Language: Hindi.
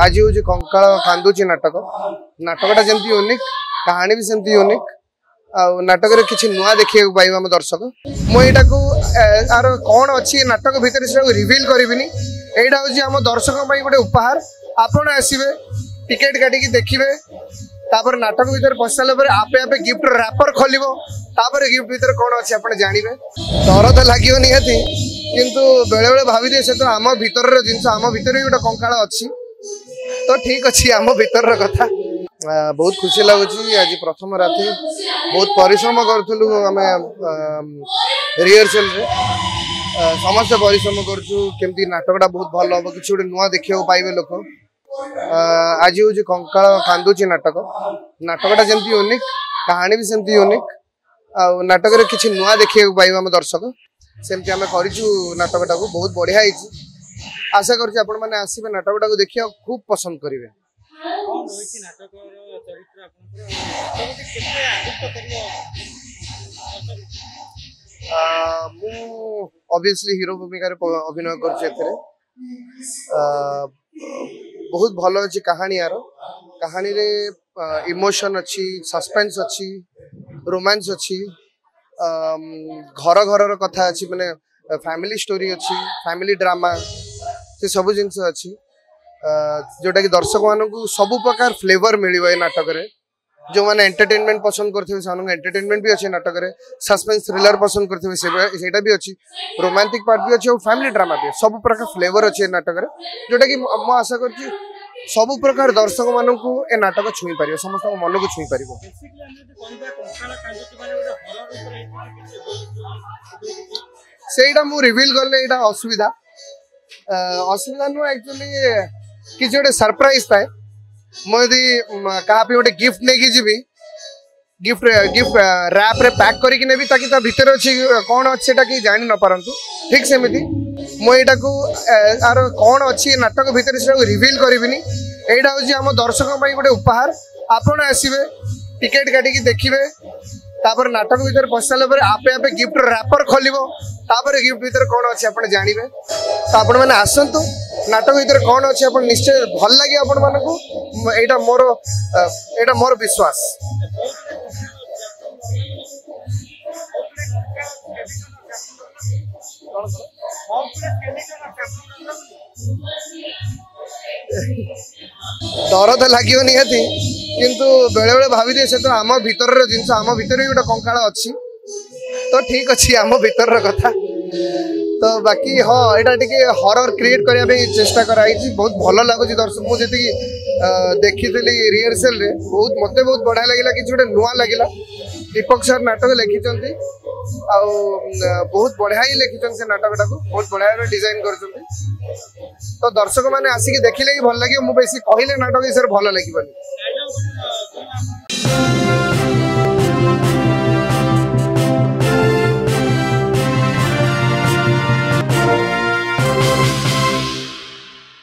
आज हूँ कंकाल कांदुची नाटक नाटकटा जमी यूनिक कहानी भी सेमती यूनिक नाटक किसी नुआ देखा पाइबा आम दर्शक मुझे यार कौन अच्छी नाटक भितर से रिविल करी यहाँ हूँ आम दर्शक गोटे उपहार आपण आसवे टिकेट काटिकी देखिए तापर नाटक भीतर पसाला आपे आपे गिफ्ट रैपर खोल गिफ्ट भीतर कौन अच्छे आप जानवे डर तो लगे निहाती किंतु बेले बेले भावी दिए से तो आम भीतर जिनस आम भीतर भी गोटे कंकाल अच्छी तो ठीक अच्छी आम भीतर कथा बहुत खुशी लगुच आज प्रथम राति बहुत परिश्रम करूँ आम रिहर्सल समस्त परिश्रम करमती नाटकटा बहुत भल हम कि गोटे नुआ देखा पाइबे लोक आज हूँ कंकाल कांदुची नाटक नाटकटा जमी यूनिक कहानी भी सेमती यूनिक नाटक किसी नुआ देखा पाइबा आम दर्शक सेमती आम करूँ नाटकटा को बहुत बढ़िया आशा करुँच आपण मैंने आसवे नाटकटा को देखिए खूब पसंद करेंगे ऑब्वियसली हीरो भूमिका अभिनय कर बहुत भल अच्छी कहानी यार कहानी रे इमोशन अच्छी सस्पेंस अच्छी रोमांस अच्छी घर घर कथा अच्छी माने फैमिली स्टोरी अच्छी फैमिली ड्रामा से सब जिनस अच्छी जोटा कि दर्शक मान सब प्रकार फ्लेवर मिले नाटक रे जो मैंने एंटरटेनमेंट पसंद करते एंटरटेनमेंट भी अच्छे नाटक रे सस्पेंस थ्रिलर पसंद करते सेटा भी अच्छी रोमांटिक पार्ट भी अच्छी और फैमिली ड्रामा भी सब प्रकार फ्लेवर अच्छे नाटक रे जोटा कि मु आशा कर सब प्रकार दर्शक मान ए नाटक छुई पार समस्त मन को छुई पार सेटा मु रिवील करले एटा असुविधा असुविधा नु एक्चुअली किसी गोटे सरप्राइज थाए मुझे क्या गोटे गिफ्ट नहीं जी गिफ्ट गिफ्ट रैप रे पैक करके नेबी ताकि ता भीतर अच्छी कौन अच्छे कि जानी न पारंतु ठीक सेमती मुझे यार कौन अच्छी नाटक भीतर से रिविल करी यहाँ हूँ आम दर्शक गोटे उपहार आपण आसवे टिकेट काटिकी देखिए तापर नाटक भीतर पसाला आपे आपे गिफ्ट रैपर खोल गिफ्ट भीतर कौन अच्छे आप जानवे तो आपण मैंने आसतु नाटक भीतर कौन अच्छे आप निश्चय भल लगे आपण मानक यहाँ मोर विश्वास डर तो लगे निहाती किंतु बेले बेले भावी दिए से तो आम भीतर जिनस आम भीतर भी गोटे कंकाल अच्छी तो ठीक अच्छी आम भीतर कथा तो बाकी हाँ यहाँ टे हरर क्रिएट करने चेष्टा कराई बहुत भल लगुच दर्शक मुझे देखी रिहर्सल रे बहुत मत बहुत बढ़िया लगे कि गोटे नुआ लगे दीपक सर नाटक लिखिं बहुत बढ़िया ही लिखिं से नाटकटा को बहुत बढ़िया डिजाइन कर तो दर्शक मैंने आसिक देखिले भल लगे मुझे बेसी कहले नाटक विषय भल लगे।